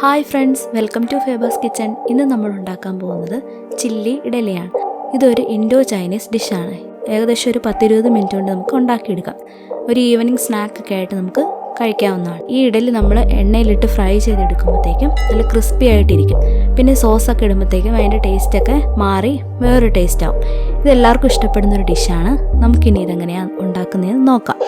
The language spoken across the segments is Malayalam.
Hi friends, welcome to Feba's Kitchen. ഇന്ന് നമ്മൾ ഉണ്ടാക്കാൻ പോകുന്നത് ചില്ലി ഇഡലിയാണ്. ഇതൊരു ഇൻഡോ ചൈനീസ് ഡിഷാണ്. ഏകദേശം ഒരു 10-20 മിനിറ്റ് കൊണ്ട് നമുക്ക് ഉണ്ടാക്കിയെടുക്കാം. ഒരു ഈവനിങ് സ്നാക്കൊക്കെ ആയിട്ട് നമുക്ക് കഴിക്കാവുന്നതാണ്. ഈ ഇഡലി നമ്മൾ എണ്ണയിലിട്ട് ഫ്രൈ ചെയ്തെടുക്കുമ്പോഴത്തേക്കും നല്ല ക്രിസ്പി ആയിട്ടിരിക്കും. പിന്നെ സോസൊക്കെ ഇടുമ്പോഴത്തേക്കും അതിൻ്റെ ടേസ്റ്റൊക്കെ മാറി വേറൊരു ടേസ്റ്റ് ആവും. ഇതെല്ലാവർക്കും ഇഷ്ടപ്പെടുന്നൊരു ഡിഷാണ്. നമുക്കിനി ഇതെങ്ങനെയാണ് ഉണ്ടാക്കുന്നതെന്ന് നോക്കാം.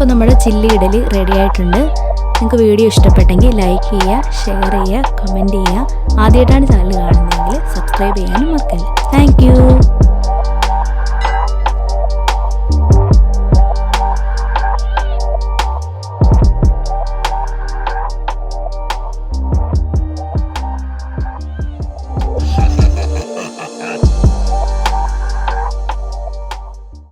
അപ്പോൾ നമ്മുടെ ചില്ലി ഇഡലി റെഡി ആയിട്ടുണ്ട്. നിങ്ങൾക്ക് വീഡിയോ ഇഷ്ടപ്പെട്ടെങ്കിൽ ലൈക്ക് ചെയ്യുക, ഷെയർ ചെയ്യുക, കമൻറ്റ് ചെയ്യുക. ആദ്യമായിട്ടാണ് ചാനൽ കാണുന്നതെങ്കിൽ സബ്സ്ക്രൈബ് ചെയ്യാനും മറക്കല്ല. Thank you.